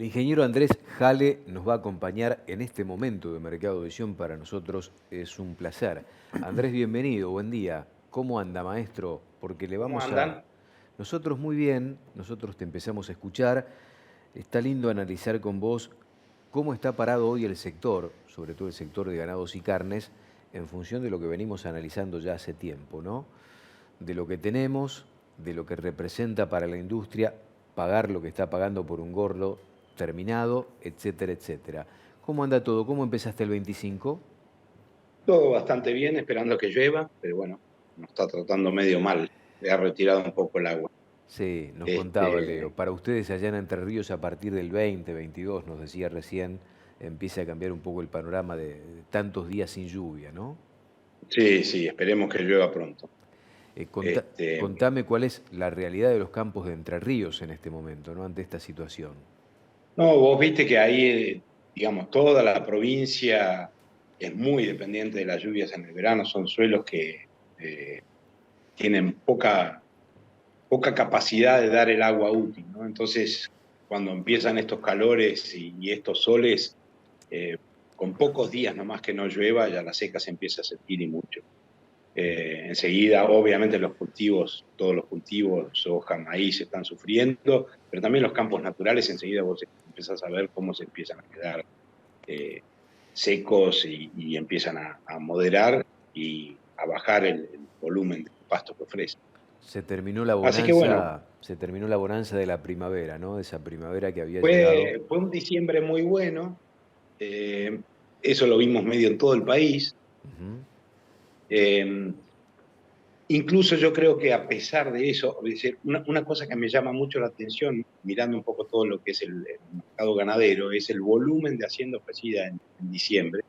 El ingeniero Andrés Jale nos va a acompañar en este momento de Mercado Visión. Para nosotros es un placer. Andrés, bienvenido, buen día. ¿Cómo anda, maestro? Porque le ¿Cómo vamos a... andan? Nosotros muy bien, nosotros te empezamos a escuchar. Está lindo analizar con vos cómo está parado hoy el sector, sobre todo el sector de ganados y carnes, en función de lo que venimos analizando ya hace tiempo, ¿no? De lo que tenemos, de lo que representa para la industria, pagar lo que está pagando por un gordo terminado, etcétera, etcétera. ¿Cómo anda todo? ¿Cómo empezaste el 25? Todo bastante bien, esperando que llueva, pero bueno, nos está tratando medio mal. Le ha retirado un poco el agua. Sí, nos contaba Leo. Este, Para ustedes allá en Entre Ríos a partir del 20, 22, nos decía recién, empieza a cambiar un poco el panorama de tantos días sin lluvia, ¿no? sí, sí, esperemos que llueva pronto. Este, Contame cuál es la realidad de los campos de Entre Ríos en este momento, ¿no? Ante esta situación. no, vos viste que ahí, digamos, toda la provincia es muy dependiente de las lluvias en el verano. Son suelos que eh, tienen poca capacidad de dar el agua útil, ¿no? Entonces, cuando empiezan estos calores y estos soles, eh, con pocos días nomás que no llueva, ya la seca se empieza a sentir y mucho. Enseguida, obviamente, los cultivos, todos los cultivos, soja, maíz, están sufriendo, pero también los campos naturales, enseguida vos empezás a ver cómo se empiezan a quedar eh, secos y empiezan a moderar y a bajar el volumen de pasto que ofrece. Así que bueno, Se terminó la bonanza de la primavera, ¿no? De esa primavera que había llegado. fue un diciembre muy bueno, eh, eso lo vimos medio en todo el país. Ujú. Eh, Incluso yo creo que a pesar de eso, es decir, una cosa que me llama mucho la atención, mirando un poco todo lo que es el mercado ganadero, es el volumen de hacienda ofrecida en diciembre.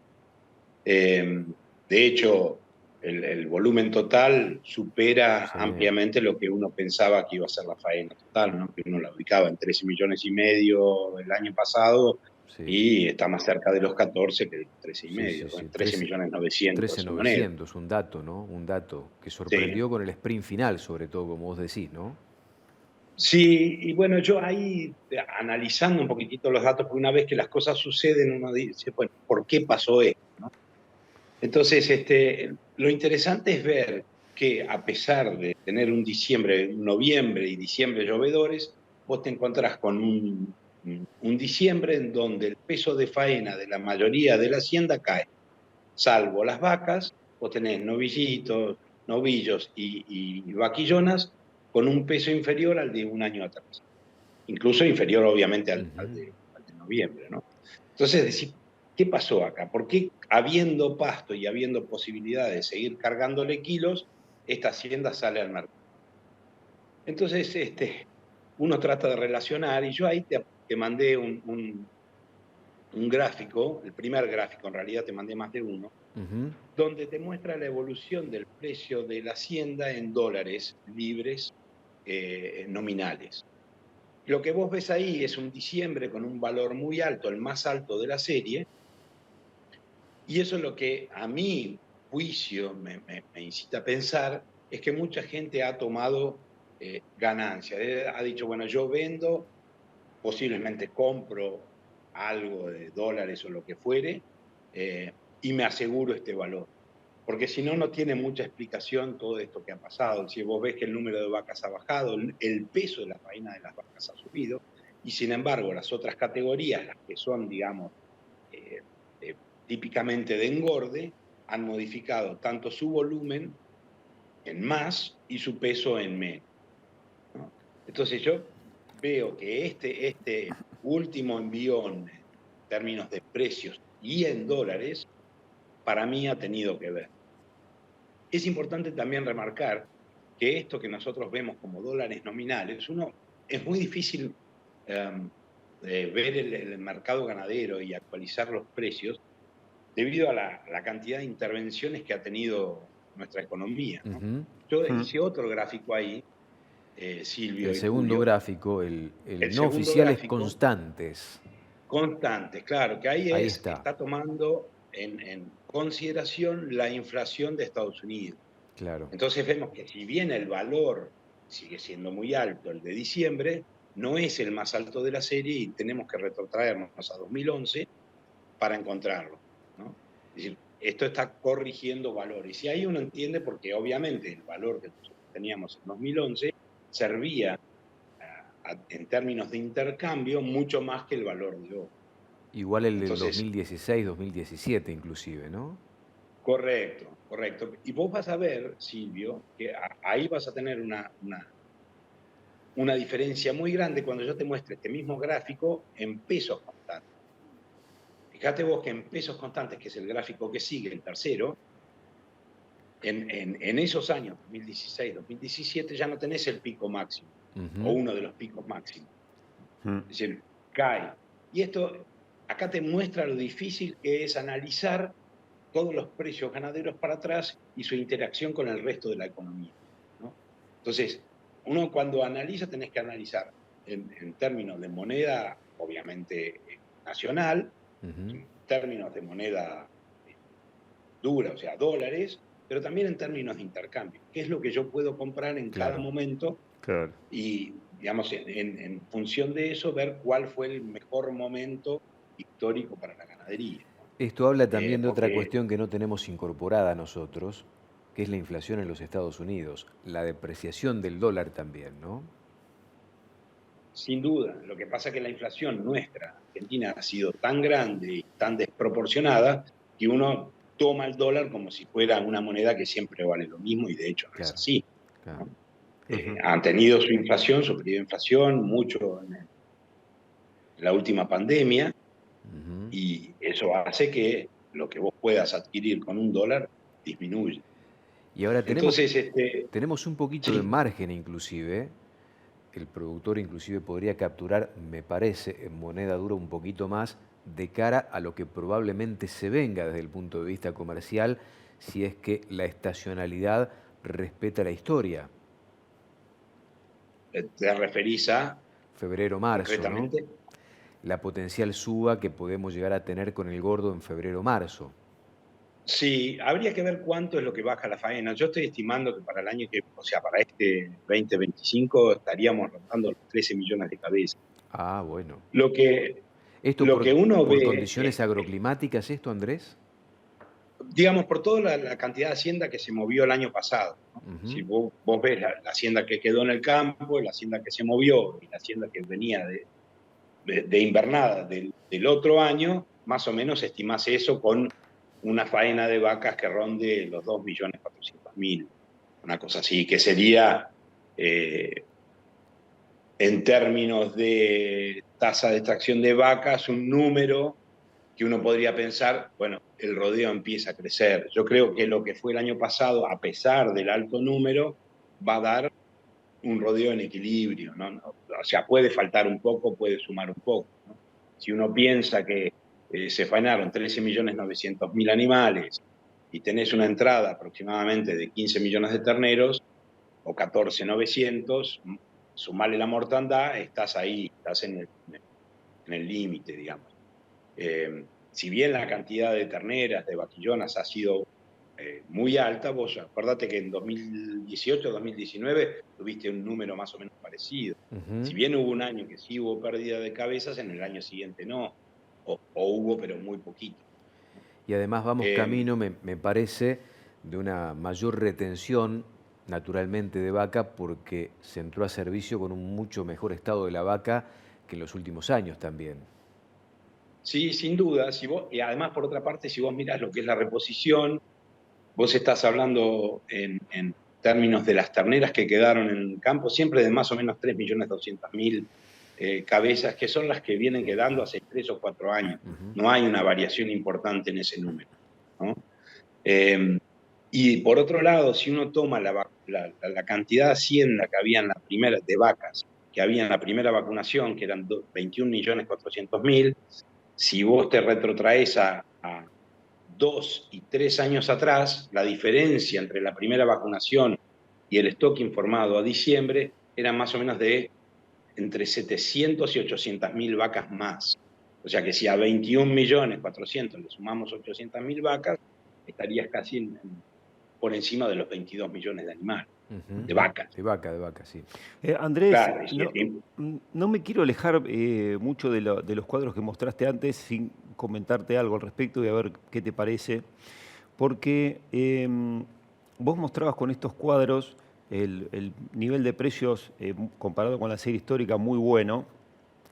Eh, de hecho, el volumen total supera Sí, ampliamente lo que uno pensaba que iba a ser la faena total, ¿no? Que uno la ubicaba en 13 millones y medio el año pasado sí, y está más cerca de los 14 que de los 13 y sí, medio, sí, bueno, sí. 13 millones 900 en moneda. 13.900, un dato, ¿no? Un dato que Sí. sorprendió con el sprint final, sobre todo, como vos decís, ¿no? Sí, y bueno, yo ahí analizando un poquitito los datos, porque una vez que las cosas suceden, uno dice, bueno, ¿por qué pasó esto? ¿No? Entonces, lo interesante es ver que a pesar de tener un diciembre, un noviembre y diciembre llovedores, vos te encontrás con un diciembre en donde el peso de faena de la mayoría de la hacienda cae, salvo las vacas, vos tenés novillitos, novillos y vaquillonas con un peso inferior al de un año atrás, incluso inferior obviamente Ujú. al de noviembre, ¿no? Entonces, decir, ¿qué pasó acá? ¿Por qué habiendo pasto y habiendo posibilidad de seguir cargándole kilos, esta hacienda sale al mercado? Entonces, uno trata de relacionar y yo ahí te mandé un gráfico, el primer gráfico, en realidad te mandé más de uno, Ujú. donde te muestra la evolución del precio de la hacienda en dólares libres nominales. Lo que vos ves ahí es un diciembre con un valor muy alto, el más alto de la serie, y eso es lo que a mi juicio me incita a pensar, es que mucha gente ha tomado ganancias. Ha dicho, bueno, yo vendo, posiblemente compro algo de dólares o lo que fuere, y me aseguro este valor. Porque si no, no tiene mucha explicación todo esto que ha pasado. Si vos ves que el número de vacas ha bajado, el peso de la faena de las vacas ha subido, y sin embargo las otras categorías, las que son, digamos, eh, eh, típicamente de engorde, han modificado tanto su volumen en más y su peso en menos, ¿no? Entonces yo veo que este último envión en términos de precios y en dólares, para mí ha tenido que ver. Es importante también remarcar que esto que nosotros vemos como dólares nominales, es muy difícil um, ver el mercado ganadero y actualizar los precios debido a la cantidad de intervenciones que ha tenido nuestra economía, ¿no? Ujú. Yo hice otro gráfico ahí, Silvio El y segundo Julio, gráfico, el el no segundo oficiales gráfico, constantes. constantes, claro, que ahí Ahí está, está tomando en consideración la inflación de Estados Unidos. claro. Entonces vemos que si bien el valor sigue siendo muy alto, el de diciembre, no es el más alto de la serie y tenemos que retrotraernos a 2011 para encontrarlo, ¿no? Es decir, esto está corrigiendo valores. Y ahí uno entiende porque obviamente el valor que nosotros teníamos en 2011 servía en términos de intercambio mucho más que el valor de hoy. Igual el del Entonces, 2016, 2017 inclusive, ¿no? correcto, correcto. Y vos vas a ver, Silvio, que ahí vas a tener una diferencia muy grande cuando yo te muestre este mismo gráfico en pesos constantes. Fíjate vos que en pesos constantes, que es el gráfico que sigue, el tercero, en esos años, 2016, 2017, ya no tenés el pico máximo, o Ujú. uno de los picos máximos. Mm. Es decir, cae. Y esto acá te muestra lo difícil que es analizar todos los precios ganaderos para atrás y su interacción con el resto de la economía, ¿no? Entonces, uno cuando analiza, tenés que analizar en términos de moneda, obviamente nacional, Ujú. en términos de moneda dura, o sea, dólares, pero también en términos de intercambio. ¿Qué es lo que yo puedo comprar en cada Claro. momento? Claro. Y, digamos, en función de eso, ver cuál fue el mejor momento histórico para la ganadería, ¿no? Esto habla también de otra Porque, cuestión que no tenemos incorporada nosotros, que es la inflación en los Estados Unidos, la depreciación del dólar también, ¿no? sin duda, lo que pasa es que la inflación nuestra, Argentina, ha sido tan grande y tan desproporcionada que uno toma el dólar como si fuera una moneda que siempre vale lo mismo y de hecho no es Claro, así, claro. ¿no? Ujú. Han tenido su inflación, su periodo de inflación, mucho en la última pandemia, Ujú. y eso hace que lo que vos puedas adquirir con un dólar disminuya. Y ahora Entonces, tenemos un poquito de sí, margen inclusive, el productor inclusive podría capturar, me parece, en moneda dura un poquito más de cara a lo que probablemente se venga desde el punto de vista comercial, si es que la estacionalidad respeta la historia, te referís a febrero, marzo, ¿no? concretamente. La potencial suba que podemos llegar a tener con el gordo en febrero, marzo. Sí, habría que ver cuánto es lo que baja la faena. Yo estoy estimando que para el año que, o sea, para este 2025 estaríamos rondando los 13 millones de cabezas. Ah, bueno. Lo que, ¿Esto lo que uno por ve, condiciones agroclimáticas, esto, Andrés? digamos, por toda la cantidad de hacienda que se movió el año pasado, ¿no? Si Ujú. vos ves la hacienda que quedó en el campo, la hacienda que se movió y la hacienda que venía de invernada del otro año, más o menos estimás eso con una faena de vacas que ronde los 2.400.000, una cosa así, que sería, eh, en términos de tasa de extracción de vacas, un número que uno podría pensar, bueno, el rodeo empieza a crecer. Yo creo que lo que fue el año pasado, a pesar del alto número, va a dar un rodeo en equilibrio, ¿no? O sea, puede faltar un poco, puede sumar un poco, ¿no? Si uno piensa que se faenaron 13.900.000 animales y tenés una entrada aproximadamente de 15 millones de terneros o 14.900, sumarle la mortandad, estás ahí, estás en el límite, digamos. Si bien la cantidad de terneras, de vaquillonas ha sido muy alta, vos acordate que en 2018, 2019 tuviste un número más o menos parecido. Ujú. Si bien hubo un año que sí hubo pérdida de cabezas, en el año siguiente no, o hubo, pero muy poquito. Y además vamos Eh, camino, me parece, de una mayor retención naturalmente de vaca porque se entró a servicio con un mucho mejor estado de la vaca que en los últimos años también. sí, sin duda, si vos, y además por otra parte, si vos mirás lo que es la reposición, vos estás hablando en términos de las terneras que quedaron en el campo, siempre de más o menos 3.200.000 cabezas, que son las que vienen quedando hace 3 o 4 años. Ujú. No hay una variación importante en ese número, ¿no? Eh, y por otro lado, si uno toma la cantidad de hacienda que había en la primera, de vacas, que había en la primera vacunación, que eran 21.400.000, si vos te retrotraes a 2 y 3 años atrás, la diferencia entre la primera vacunación y el stock informado a diciembre era más o menos de entre 700 y 800.000 vacas más. O sea que si a 21.400.000 le sumamos 800.000 vacas, estarías casi por encima de los 22 millones de animales. Ujú. de vaca. De vaca, sí. Andrés, Claro, no me quiero alejar mucho de los cuadros que mostraste antes sin comentarte algo al respecto y a ver qué te parece, porque vos mostrabas con estos cuadros el nivel de precios comparado con la serie histórica muy bueno,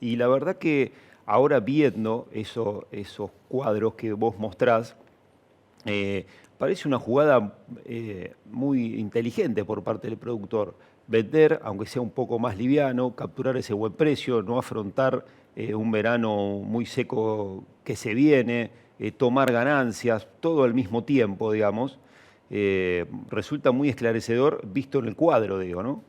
y la verdad que ahora viendo esos cuadros que vos mostrás, eh, parece una jugada muy inteligente por parte del productor. Vender, aunque sea un poco más liviano, capturar ese buen precio, no afrontar un verano muy seco que se viene, tomar ganancias, todo al mismo tiempo, digamos. Resulta muy esclarecedor visto en el cuadro, digo, ¿no?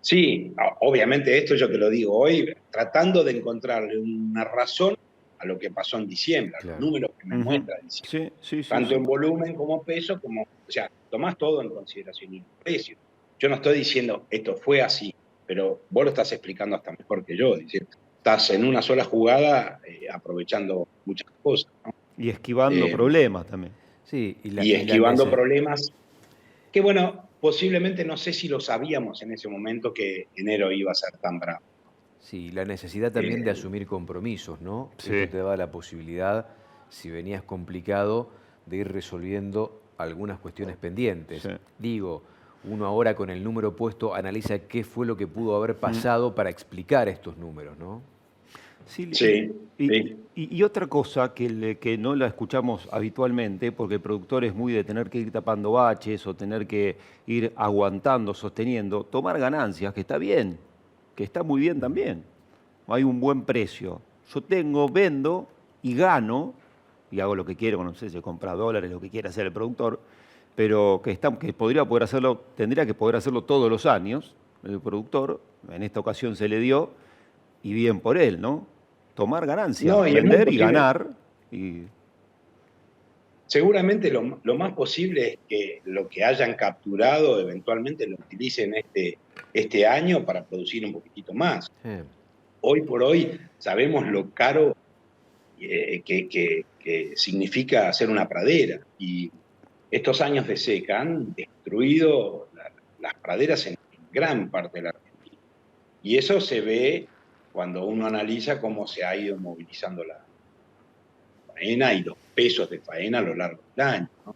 sí, obviamente esto yo te lo digo hoy, tratando de encontrarle una razón a lo que pasó en diciembre, a los Claro. números que me Ujú. muestra diciembre, Sí, sí, sí, tanto sí. en volumen como peso, o sea, tomás todo en consideración y el precio. Yo no estoy diciendo esto fue así, pero vos lo estás explicando hasta mejor que yo, es decir, estás en una sola jugada aprovechando muchas cosas, ¿no? Y esquivando Eh, problemas también. Sí, y esquivando problemas que, bueno, posiblemente no sé si lo sabíamos en ese momento que enero iba a ser tan bravo. sí, la necesidad también de Eh, asumir compromisos, ¿no? Esto Sí, te da la posibilidad, si venías complicado, de ir resolviendo algunas cuestiones sí. pendientes. Digo, uno ahora con el número puesto analiza qué fue lo que pudo haber Mm. pasado para explicar estos números, ¿no? Sí, sí, sí. y otra cosa que no la escuchamos habitualmente, porque el productor es muy de tener que ir tapando baches o tener que ir aguantando, sosteniendo, tomar ganancias, que está bien, que está muy bien Ujú. también. Hay un buen precio. Yo tengo, vendo y gano, y hago lo que quiero, no sé si compra dólares, lo que quiera hacer el productor, pero que podría poder hacerlo, tendría que poder hacerlo todos los años, el productor, en esta ocasión se le dio, y bien por él, ¿no? Tomar ganancia, No, y es muy vender y posible. ganar. Y, Seguramente lo más posible es que lo que hayan capturado eventualmente lo utilicen este año para producir un poquitito más. Sí. Hoy por hoy sabemos lo caro que significa hacer una pradera y estos años de seca han destruido las praderas en gran parte de la Argentina. Y eso se ve cuando uno analiza cómo se ha ido movilizando la faena y los pesos de faena a lo largo del año, ¿no?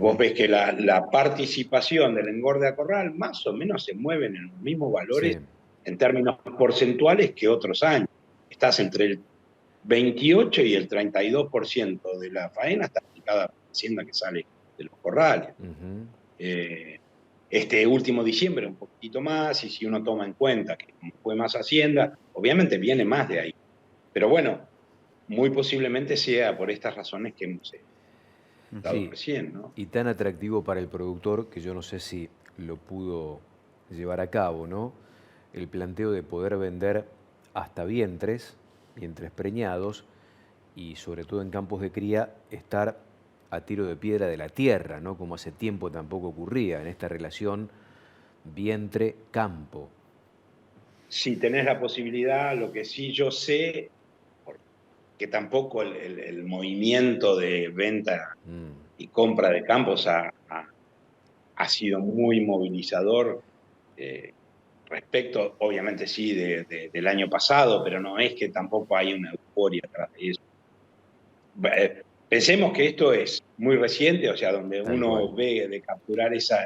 Vos Ujú. ves que la participación del engorde a corral más o menos se mueven en los mismos valores Sí. en términos porcentuales que otros años. Estás entre el 28 y el 32% de la faena está aplicada por la hacienda que sale de los corrales. Ujú. Eh, este último diciembre un poquito más, y si uno toma en cuenta que fue más hacienda, obviamente viene más de ahí. Pero bueno, muy posiblemente sea por estas razones que hemos dado Sí, recién, ¿no? y tan atractivo para el productor que yo no sé si lo pudo llevar a cabo, ¿no? El planteo de poder vender hasta vientres preñados y sobre todo en campos de cría, estar a tiro de piedra de la tierra, ¿no? Como hace tiempo tampoco ocurría en esta relación vientre-campo. Si tenés la posibilidad, lo que sí yo sé, que tampoco el movimiento de venta Mm, y compra de campos ha sido muy movilizador eh, respecto, obviamente sí, del año pasado, pero no es que tampoco hay una euforia atrás de eso. Pensemos que esto es muy reciente, o sea, donde tal cual. uno ve de capturar ese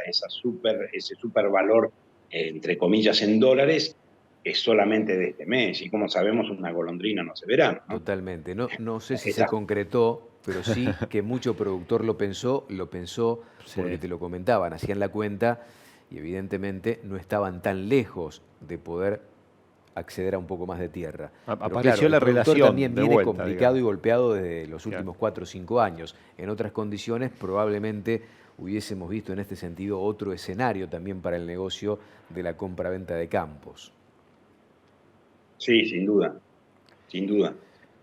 super valor, entre comillas, en dólares, es solamente de este mes. Y como sabemos, una golondrina no se verá, ¿no? Totalmente. No, no sé si se Esa, concretó, pero sí que mucho productor lo pensó porque sí. te lo comentaban, hacían la cuenta y evidentemente no estaban tan lejos de poder acceder a un poco más de tierra. Pero claro, Apareció el la productor relación también de viene vuelta, complicado digamos. y golpeado desde los Claro. últimos 4 o 5 años. En otras condiciones probablemente hubiésemos visto en este sentido otro escenario también para el negocio de la compra-venta de campos. sí, sin duda, sin duda.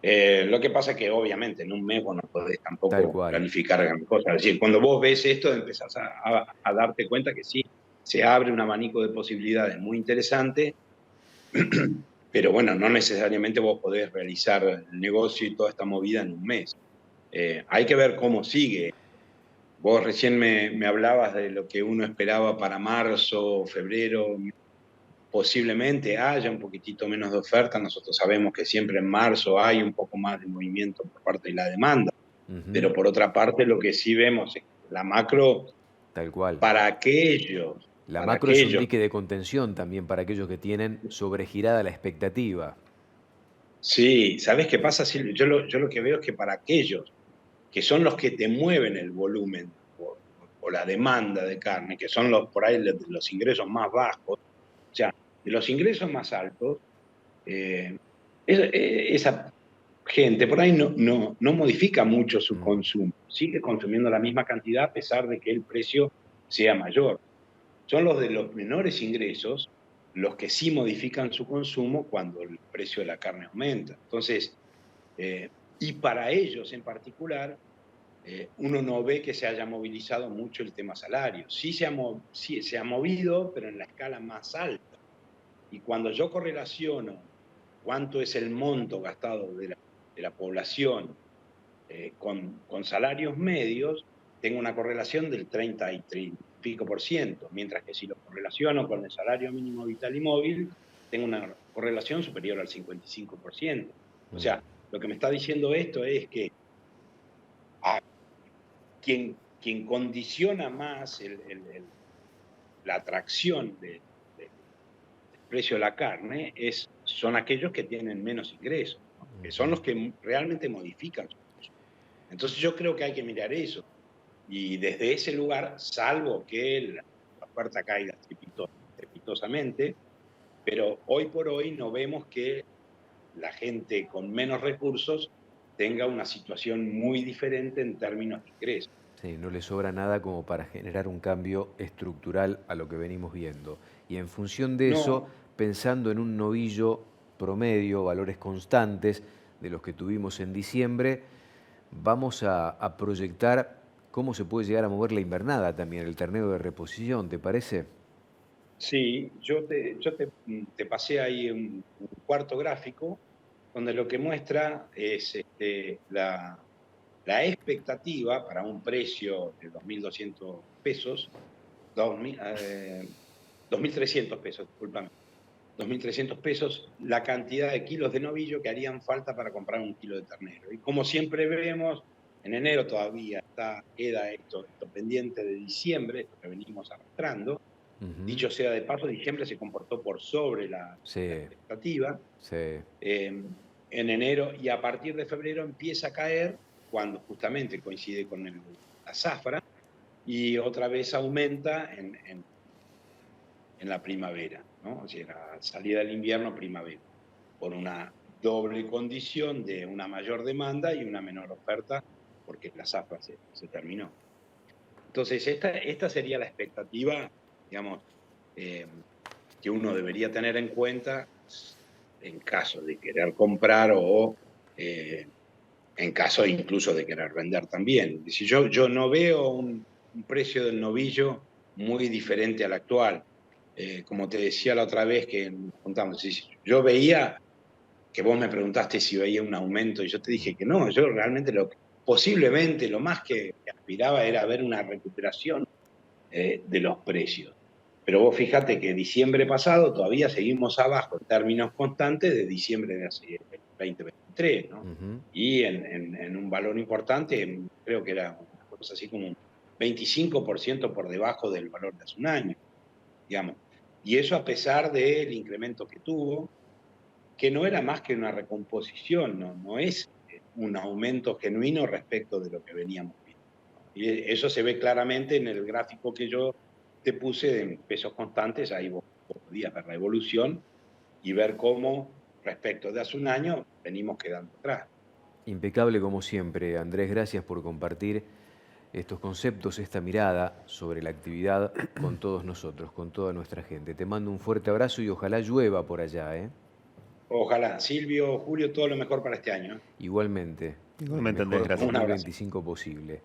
Lo que pasa es que obviamente en un mes vos no podés Tal tampoco cual. planificar gran cosa. Es decir, cuando vos ves esto empezás a darte cuenta que sí, se abre un abanico de posibilidades muy interesante, pero bueno, no necesariamente vos podés realizar el negocio y toda esta movida en un mes. Hay que ver cómo sigue. Vos recién me hablabas de lo que uno esperaba para marzo, febrero. Posiblemente haya un poquitito menos de oferta. Nosotros sabemos que siempre en marzo hay un poco más de movimiento por parte de la demanda. Ujú. Pero por otra parte, lo que sí vemos es que la macro, Tal cual. para aquellos, La para macro es un aquellos, dique de contención también para aquellos que tienen sobregirada la expectativa. sí, ¿sabés qué pasa, Silvio? Yo lo que veo es que para aquellos que son los que te mueven el volumen o la demanda de carne, que son por ahí los ingresos más bajos, o sea, de los ingresos más altos, eh, esa gente por ahí no modifica mucho su Mm. consumo, sigue consumiendo la misma cantidad a pesar de que el precio sea mayor. Son los de los menores ingresos los que sí modifican su consumo cuando el precio de la carne aumenta. Entonces, y para ellos en particular, uno no ve que se haya movilizado mucho el tema salario. Sí se ha movido, pero en la escala más alta. Y cuando yo correlaciono cuánto es el monto gastado de la población con salarios medios, tengo una correlación del 30 y pico por ciento, mientras que si lo correlaciono con el salario mínimo vital y móvil, tengo una correlación superior al 55%. O Mm. sea, lo que me está diciendo esto es que a quien condiciona más la atracción del precio de la carne son aquellos que tienen menos ingresos, ¿no? Que son los que realmente modifican su consumo. Entonces yo creo que hay que mirar eso. Y desde ese lugar, salvo que la oferta caiga estrepitosamente, pero hoy por hoy no vemos que la gente con menos recursos tenga una situación muy diferente en términos de ingresos. Sí, no le sobra nada como para generar un cambio estructural a lo que venimos viendo. Y en función de eso, No, pensando en un novillo promedio, valores constantes de los que tuvimos en diciembre, vamos a proyectar cómo se puede llegar a mover la invernada también, el terneo de reposición, ¿te parece? sí, yo te pasé ahí un cuarto gráfico donde lo que muestra es la expectativa para un precio de 2.200 pesos, 2.300 pesos, discúlpame, 2.300 pesos, la cantidad de kilos de novillo que harían falta para comprar un kilo de ternero. Y como siempre vemos, en enero todavía queda esto pendiente de diciembre, esto que venimos arrastrando. Ujú. Dicho sea de paso, diciembre se comportó por sobre la Sí, expectativa sí. en enero, y a partir de febrero empieza a caer cuando justamente coincide con la zafra, y otra vez aumenta en la primavera, ¿no? O sea, la salida del invierno, primavera, por una doble condición de una mayor demanda y una menor oferta, porque la zafra se terminó. Entonces, esta sería la expectativa, digamos, eh, que uno debería tener en cuenta en caso de querer comprar o en caso incluso de querer vender también. Si yo no veo un precio del novillo muy diferente al actual. Como te decía la otra vez que nos juntamos, yo veía que vos me preguntaste si veía un aumento y yo te dije que no, yo realmente posiblemente lo más que aspiraba era ver una recuperación de los precios. Pero vos fíjate que diciembre pasado todavía seguimos abajo en términos constantes de diciembre de hace 2023, ¿no? Ujú. Y en un valor importante, creo que era una cosa así como un 25% por debajo del valor de hace un año, digamos. Y eso a pesar del incremento que tuvo, que no era más que una recomposición, no es un aumento genuino respecto de lo que veníamos viendo. Y eso se ve claramente en el gráfico que yo te puse en pesos constantes. Ahí vos podías ver la evolución y ver cómo respecto de hace un año venimos quedando atrás. Impecable como siempre, Andrés, gracias por compartir estos conceptos, esta mirada sobre la actividad con todos nosotros, con toda nuestra gente. Te mando un fuerte abrazo y ojalá llueva por allá, ¿eh? Ojalá, Silvio, Julio, todo lo mejor para este año. Igualmente, el Igualmente, Andrés, mejor gracias. Un abrazo. 2025 posible.